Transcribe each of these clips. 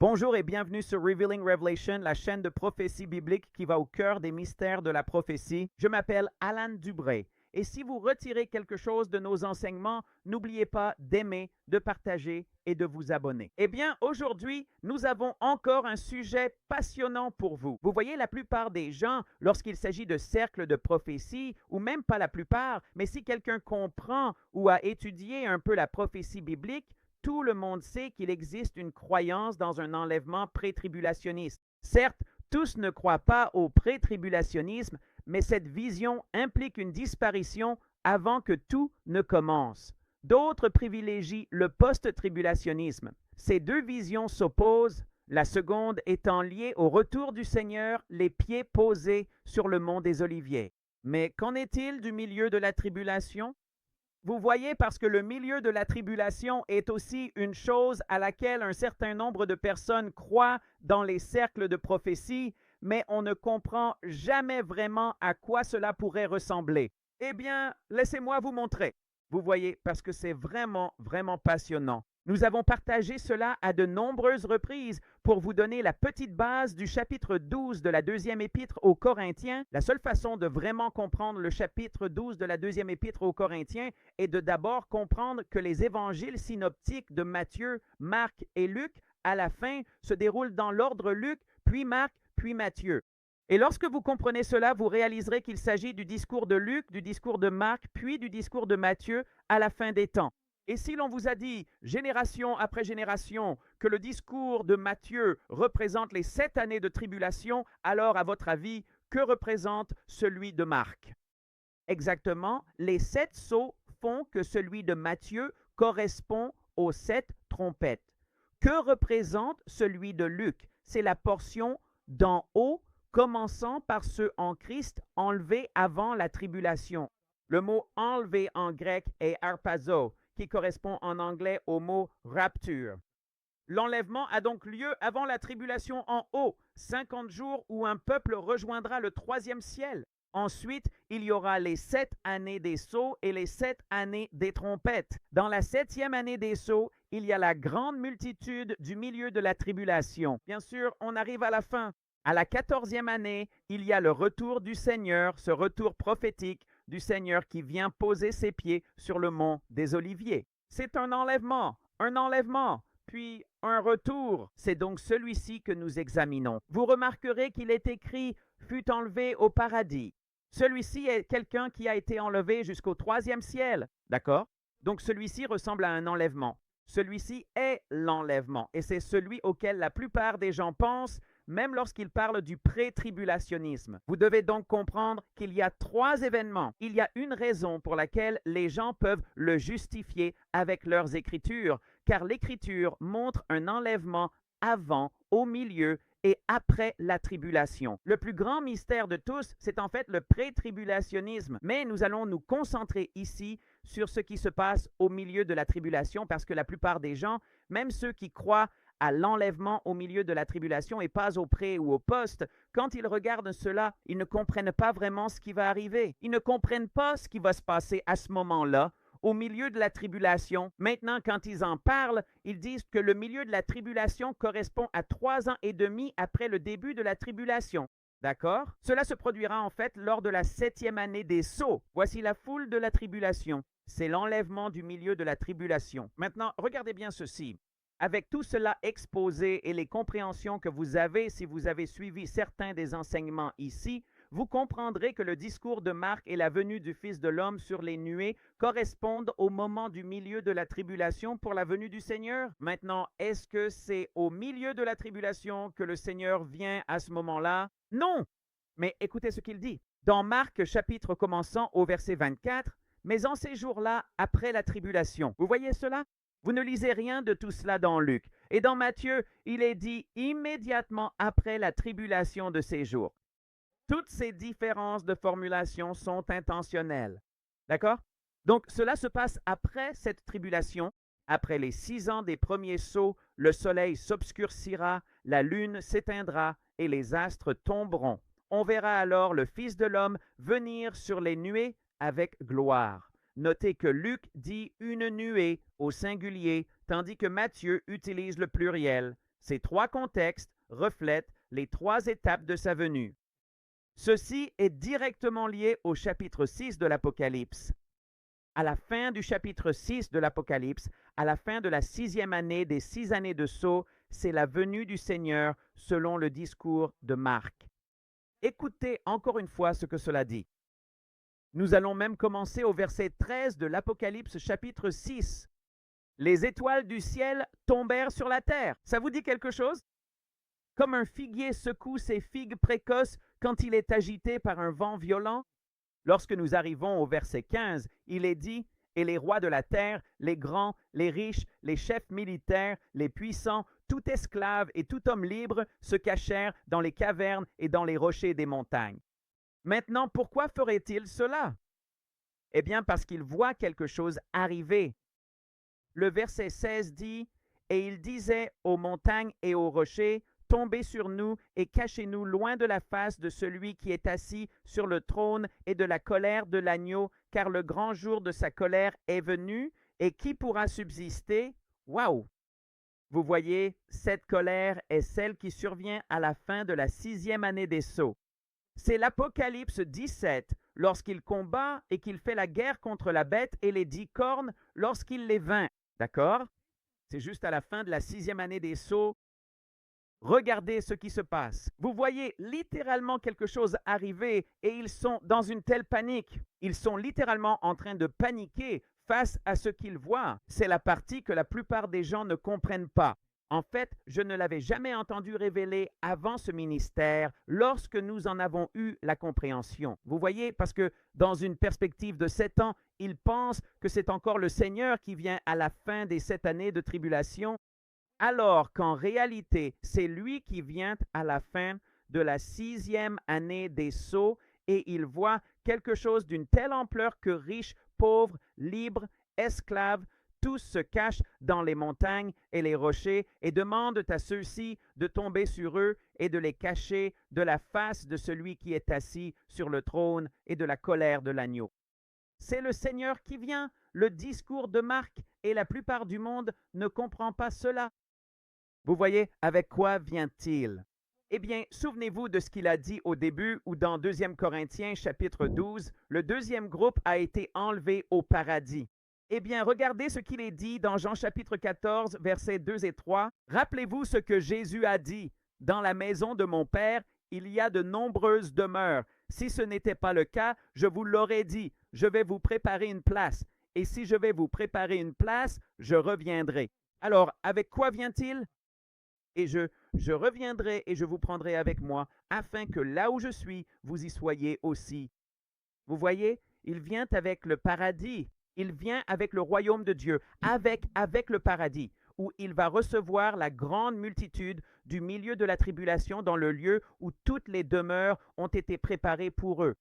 Bonjour et bienvenue sur Revealing Revelation, la chaîne de prophétie biblique qui va au cœur des mystères de la prophétie. Je m'appelle Alan Dubré et si vous retirez quelque chose de nos enseignements, n'oubliez pas d'aimer, de partager et de vous abonner. Eh bien, aujourd'hui, nous avons encore un sujet passionnant pour vous. Vous voyez, la plupart des gens, lorsqu'il s'agit de cercles de prophétie, ou même pas la plupart, mais si quelqu'un comprend ou a étudié un peu la prophétie biblique, tout le monde sait qu'il existe une croyance dans un enlèvement pré-tribulationniste. Certes, tous ne croient pas au pré-tribulationnisme, mais cette vision implique une disparition avant que tout ne commence. D'autres privilégient le post-tribulationnisme. Ces deux visions s'opposent, la seconde étant liée au retour du Seigneur, les pieds posés sur le mont des Oliviers. Mais qu'en est-il du milieu de la tribulation? Vous voyez, parce que le milieu de la tribulation est aussi une chose à laquelle un certain nombre de personnes croient dans les cercles de prophétie, mais on ne comprend jamais vraiment à quoi cela pourrait ressembler. Eh bien, laissez-moi vous montrer. Vous voyez, parce que c'est vraiment, vraiment passionnant. Nous avons partagé cela à de nombreuses reprises pour vous donner la petite base du chapitre 12 de la deuxième épître aux Corinthiens. La seule façon de vraiment comprendre le chapitre 12 de la deuxième épître aux Corinthiens est de d'abord comprendre que les évangiles synoptiques de Matthieu, Marc et Luc, à la fin, se déroulent dans l'ordre Luc, puis Marc, puis Matthieu. Et lorsque vous comprenez cela, vous réaliserez qu'il s'agit du discours de Luc, du discours de Marc, puis du discours de Matthieu à la fin des temps. Et si l'on vous a dit, génération après génération, que le discours de Matthieu représente les 7 années de tribulation, alors à votre avis, que représente celui de Marc? Exactement, les 7 sceaux font que celui de Matthieu correspond aux 7 trompettes. Que représente celui de Luc? C'est la portion d'en haut, commençant par ceux en Christ enlevés avant la tribulation. Le mot enlevé en grec est harpazo, qui correspond en anglais au mot rapture. L'enlèvement a donc lieu avant la tribulation en haut, 50 jours où un peuple rejoindra le troisième ciel. Ensuite, il y aura les 7 années des sceaux et les 7 années des trompettes. Dans la 7e année des sceaux, il y a la grande multitude du milieu de la tribulation. Bien sûr, on arrive à la fin. À la 14e année, il y a le retour du Seigneur, ce retour prophétique du Seigneur qui vient poser ses pieds sur le mont des Oliviers. C'est un enlèvement, puis un retour. C'est donc celui-ci que nous examinons. Vous remarquerez qu'il est écrit « fut enlevé au paradis ». Celui-ci est quelqu'un qui a été enlevé jusqu'au troisième ciel, d'accord? Donc celui-ci ressemble à un enlèvement. Celui-ci est l'enlèvement, et c'est celui auquel la plupart des gens pensent, même lorsqu'ils parlent du pré-tribulationnisme. Vous devez donc comprendre qu'il y a 3 événements. Il y a une raison pour laquelle les gens peuvent le justifier avec leurs écritures, car l'écriture montre un enlèvement avant, au milieu et après la tribulation. Le plus grand mystère de tous, c'est en fait le pré-tribulationnisme. Mais nous allons nous concentrer ici sur ce qui se passe au milieu de la tribulation, parce que la plupart des gens, même ceux qui croient à l'enlèvement au milieu de la tribulation et pas au pré ou au post, quand ils regardent cela, ils ne comprennent pas vraiment ce qui va arriver. Ils ne comprennent pas ce qui va se passer à ce moment-là, au milieu de la tribulation. Maintenant, quand ils en parlent, ils disent que le milieu de la tribulation correspond à 3 ans et demi après le début de la tribulation. D'accord? Cela se produira en fait lors de la 7e année des sceaux. Voici la foule de la tribulation. C'est l'enlèvement du milieu de la tribulation. Maintenant, regardez bien ceci. Avec tout cela exposé et les compréhensions que vous avez si vous avez suivi certains des enseignements ici, vous comprendrez que le discours de Marc et la venue du Fils de l'homme sur les nuées correspondent au moment du milieu de la tribulation pour la venue du Seigneur. Maintenant, est-ce que c'est au milieu de la tribulation que le Seigneur vient à ce moment-là? Non! Mais écoutez ce qu'il dit. Dans Marc, chapitre commençant au verset 24, « Mais en ces jours-là, après la tribulation. » Vous voyez cela? Vous ne lisez rien de tout cela dans Luc. Et dans Matthieu, il est dit immédiatement après la tribulation de ces jours. Toutes ces différences de formulation sont intentionnelles. D'accord? Donc, cela se passe après cette tribulation. Après les 6 ans des premiers sceaux, le soleil s'obscurcira, la lune s'éteindra et les astres tomberont. On verra alors le Fils de l'homme venir sur les nuées avec gloire. Notez que Luc dit une nuée au singulier, tandis que Matthieu utilise le pluriel. Ces trois contextes reflètent les trois étapes de sa venue. Ceci est directement lié au chapitre 6 de l'Apocalypse. À la fin du chapitre 6 de l'Apocalypse, à la fin de la 6e année des 6 années de sceau, c'est la venue du Seigneur selon le discours de Marc. Écoutez encore une fois ce que cela dit. Nous allons même commencer au verset 13 de l'Apocalypse chapitre 6. Les étoiles du ciel tombèrent sur la terre. Ça vous dit quelque chose? Comme un figuier secoue ses figues précoces quand il est agité par un vent violent. Lorsque nous arrivons au verset 15, il est dit « Et les rois de la terre, les grands, les riches, les chefs militaires, les puissants, tout esclave et tout homme libre se cachèrent dans les cavernes et dans les rochers des montagnes. » Maintenant, pourquoi ferait-il cela? Eh bien, parce qu'il voit quelque chose arriver. Le verset 16 dit « Et il disait aux montagnes et aux rochers, tombez sur nous et cachez-nous loin de la face de celui qui est assis sur le trône et de la colère de l'agneau, car le grand jour de sa colère est venu, et qui pourra subsister? » Waouh! Vous voyez, cette colère est celle qui survient à la fin de la 6e année des sceaux. C'est l'Apocalypse 17, lorsqu'il combat et qu'il fait la guerre contre la bête et les 10 cornes, lorsqu'il les vainc. D'accord? C'est juste à la fin de la 6e année des sceaux. Regardez ce qui se passe. Vous voyez littéralement quelque chose arriver et ils sont dans une telle panique. Ils sont littéralement en train de paniquer face à ce qu'ils voient. C'est la partie que la plupart des gens ne comprennent pas. En fait, je ne l'avais jamais entendu révéler avant ce ministère lorsque nous en avons eu la compréhension. Vous voyez, parce que dans une perspective de 7 ans, ils pensent que c'est encore le Seigneur qui vient à la fin des 7 années de tribulation, alors qu'en réalité, c'est lui qui vient à la fin de la 6e année des sceaux et il voit quelque chose d'une telle ampleur que riches, pauvres, libres, esclaves, tous se cachent dans les montagnes et les rochers et demandent à ceux-ci de tomber sur eux et de les cacher de la face de celui qui est assis sur le trône et de la colère de l'agneau. C'est le Seigneur qui vient, le discours de Marc, et la plupart du monde ne comprend pas cela. Vous voyez, avec quoi vient-il? Eh bien, souvenez-vous de ce qu'il a dit au début ou dans 2 Corinthiens chapitre 12, le deuxième groupe a été enlevé au paradis. Eh bien, regardez ce qu'il est dit dans Jean chapitre 14, versets 2 et 3. Rappelez-vous ce que Jésus a dit. « Dans la maison de mon Père, il y a de nombreuses demeures. Si ce n'était pas le cas, je vous l'aurais dit. Je vais vous préparer une place. Et si je vais vous préparer une place, je reviendrai. » Alors, avec quoi vient-il? Et je reviendrai et je vous prendrai avec moi, afin que là où je suis, vous y soyez aussi. Vous voyez, il vient avec le paradis. Il vient avec le royaume de Dieu, avec le paradis, où il va recevoir la grande multitude du milieu de la tribulation dans le lieu où toutes les demeures ont été préparées pour eux.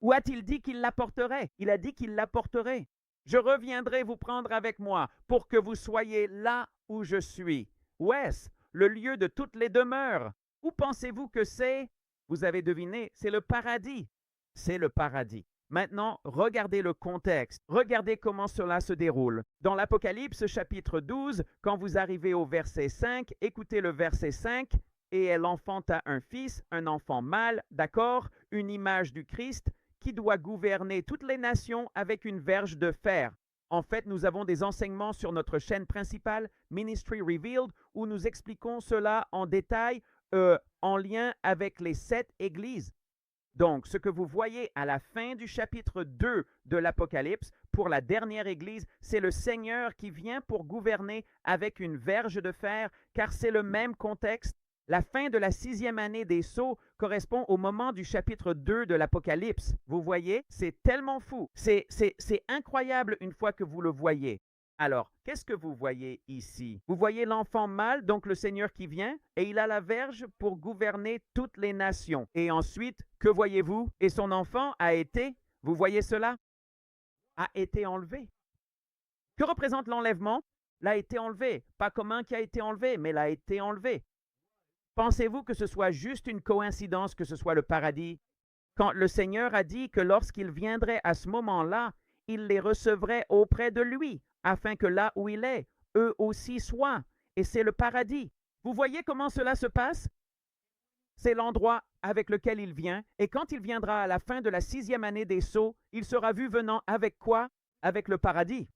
Où a-t-il dit qu'il l'apporterait? Il a dit qu'il l'apporterait. Je reviendrai vous prendre avec moi pour que vous soyez là où je suis. Où est-ce? Le lieu de toutes les demeures. Où pensez-vous que c'est? Vous avez deviné, c'est le paradis. C'est le paradis. Maintenant, regardez le contexte. Regardez comment cela se déroule. Dans l'Apocalypse chapitre 12, quand vous arrivez au verset 5, écoutez le verset 5. « Et elle enfanta un fils, un enfant mâle, d'accord, une image du Christ, qui doit gouverner toutes les nations avec une verge de fer. » En fait, nous avons des enseignements sur notre chaîne principale, Ministry Revealed, où nous expliquons cela en détail en lien avec les 7 églises. Donc, ce que vous voyez à la fin du chapitre 2 de l'Apocalypse, pour la dernière église, c'est le Seigneur qui vient pour gouverner avec une verge de fer, car c'est le même contexte. La fin de la 6e année des sceaux correspond au moment du chapitre 2 de l'Apocalypse. Vous voyez, c'est tellement fou. C'est incroyable une fois que vous le voyez. Alors, qu'est-ce que vous voyez ici? Vous voyez l'enfant mâle, donc le Seigneur qui vient, et il a la verge pour gouverner toutes les nations. Et ensuite, que voyez-vous? Et son enfant a été, vous voyez cela? A été enlevé. Que représente l'enlèvement? L'a été enlevé. Pas comme un qui a été enlevé, mais l'a été enlevé. Pensez-vous que ce soit juste une coïncidence que ce soit le paradis? Quand le Seigneur a dit que lorsqu'il viendrait à ce moment-là, il les recevrait auprès de lui, afin que là où il est, eux aussi soient. et c'est le paradis. Vous voyez comment cela se passe? C'est l'endroit avec lequel il vient, et quand il viendra à la fin de la 6e année des sceaux, il sera vu venant avec quoi? Avec le paradis.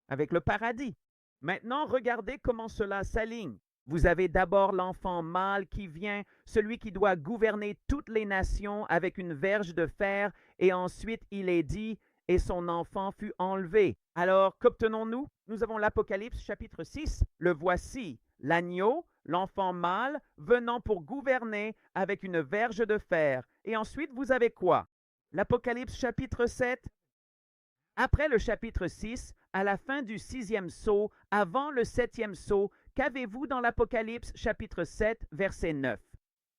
Avec le paradis. Maintenant, regardez comment cela s'aligne. Vous avez d'abord l'enfant mâle qui vient, celui qui doit gouverner toutes les nations avec une verge de fer, et ensuite il est dit, et son enfant fut enlevé. Alors, qu'obtenons-nous? Nous avons l'Apocalypse chapitre 6. Le voici, l'agneau, l'enfant mâle, venant pour gouverner avec une verge de fer. Et ensuite, vous avez quoi? L'Apocalypse chapitre 7. Après le chapitre 6, à la fin du 6e sceau, avant le 7e sceau, qu'avez-vous dans l'Apocalypse chapitre 7, verset 9?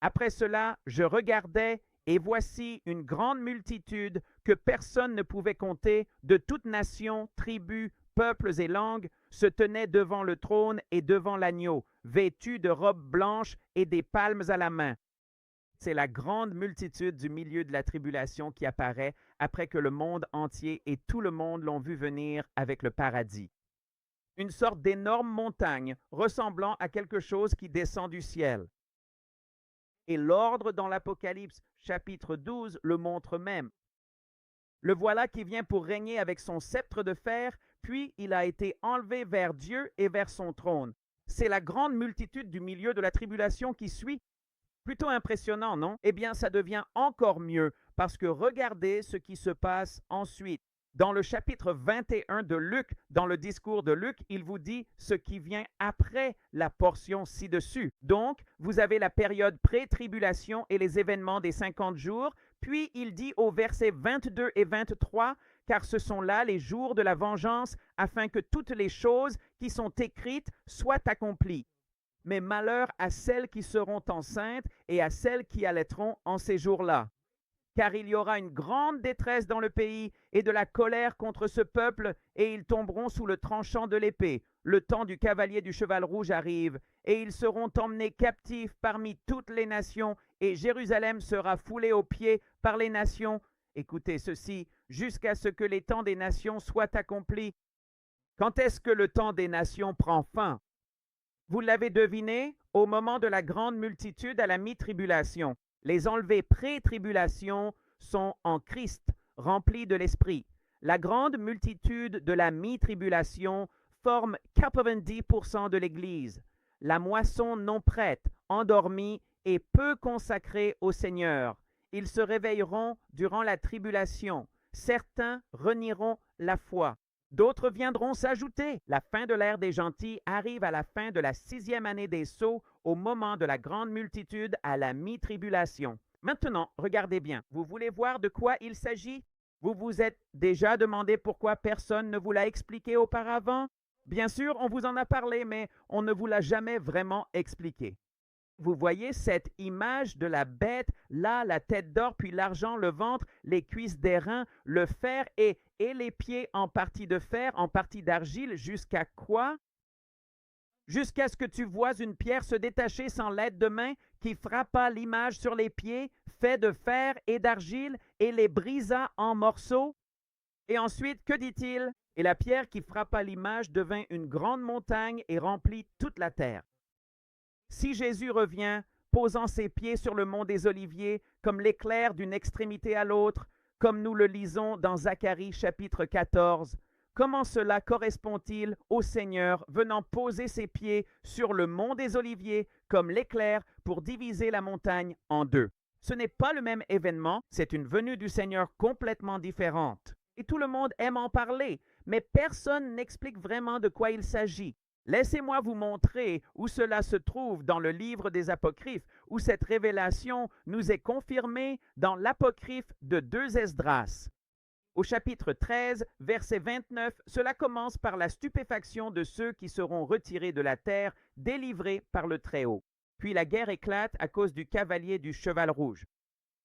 Après cela, je regardais, et voici une grande multitude que personne ne pouvait compter, de toutes nations, tribus, peuples et langues, se tenaient devant le trône et devant l'agneau, vêtus de robes blanches et des palmes à la main. C'est la grande multitude du milieu de la tribulation qui apparaît après que le monde entier et tout le monde l'ont vu venir avec le paradis. Une sorte d'énorme montagne ressemblant à quelque chose qui descend du ciel. Et l'ordre dans l'Apocalypse chapitre 12 le montre même. Le voilà qui vient pour régner avec son sceptre de fer, puis il a été enlevé vers Dieu et vers son trône. C'est la grande multitude du milieu de la tribulation qui suit. Plutôt impressionnant, non? Eh bien, ça devient encore mieux, parce que regardez ce qui se passe ensuite. Dans le chapitre 21 de Luc, dans le discours de Luc, il vous dit ce qui vient après la portion ci-dessus. Donc, vous avez la période pré-tribulation et les événements des 50 jours, puis il dit au verset 22 et 23, « Car ce sont là les jours de la vengeance, afin que toutes les choses qui sont écrites soient accomplies. Mais malheur à celles qui seront enceintes et à celles qui allaiteront en ces jours-là. Car il y aura une grande détresse dans le pays et de la colère contre ce peuple, et ils tomberont sous le tranchant de l'épée. Le temps du cavalier du cheval rouge arrive, et ils seront emmenés captifs parmi toutes les nations, et Jérusalem sera foulée aux pieds par les nations. Écoutez ceci, jusqu'à ce que les temps des nations soient accomplis. » Quand est-ce que le temps des nations prend fin? Vous l'avez deviné, au moment de la grande multitude à la mi-tribulation. Les enlevés pré-tribulation sont en Christ, remplis de l'Esprit. La grande multitude de la mi-tribulation forme 90% de l'Église. La moisson non prête, endormie et peu consacrée au Seigneur. Ils se réveilleront durant la tribulation. Certains renieront la foi. D'autres viendront s'ajouter. La fin de l'ère des gentils arrive à la fin de la 6e année des sceaux, au moment de la grande multitude à la mi-tribulation. Maintenant, regardez bien. Vous voulez voir de quoi il s'agit? Vous vous êtes déjà demandé pourquoi personne ne vous l'a expliqué auparavant? Bien sûr, on vous en a parlé, mais on ne vous l'a jamais vraiment expliqué. Vous voyez cette image de la bête, là, la tête d'or, puis l'argent, le ventre, les cuisses d'airain, le fer et les pieds en partie de fer, en partie d'argile, jusqu'à quoi? Jusqu'à ce que tu vois une pierre se détacher sans l'aide de main qui frappa l'image sur les pieds, fait de fer et d'argile, et les brisa en morceaux. Et ensuite, que dit-il? Et la pierre qui frappa l'image devint une grande montagne et remplit toute la terre. Si Jésus revient, posant ses pieds sur le mont des Oliviers, comme l'éclair d'une extrémité à l'autre, comme nous le lisons dans Zacharie chapitre 14, comment cela correspond-il au Seigneur venant poser ses pieds sur le mont des Oliviers comme l'éclair pour diviser la montagne en deux? Ce n'est pas le même événement, c'est une venue du Seigneur complètement différente. Et tout le monde aime en parler, mais personne n'explique vraiment de quoi il s'agit. Laissez-moi vous montrer où cela se trouve dans le livre des Apocryphes, où cette révélation nous est confirmée dans l'Apocryphe de 2 Esdras. Au chapitre 13, verset 29, cela commence par la stupéfaction de ceux qui seront retirés de la terre, délivrés par le Très-Haut. Puis la guerre éclate à cause du cavalier du cheval rouge.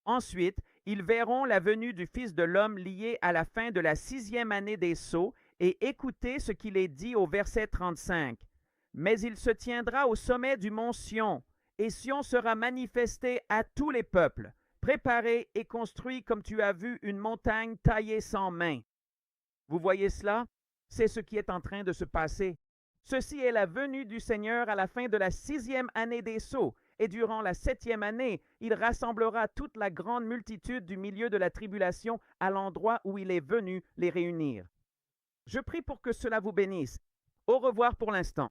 Ensuite, ils verront la venue du Fils de l'homme liée à la fin de la 6e année des sceaux, et écoutez ce qu'il est dit au verset 35. « Mais il se tiendra au sommet du mont Sion, et Sion sera manifesté à tous les peuples, préparé et construit comme tu as vu une montagne taillée sans main. » Vous voyez cela? C'est ce qui est en train de se passer. Ceci est la venue du Seigneur à la fin de la 6e année des sceaux, et durant la 7e année, il rassemblera toute la grande multitude du milieu de la tribulation à l'endroit où il est venu les réunir. Je prie pour que cela vous bénisse. Au revoir pour l'instant.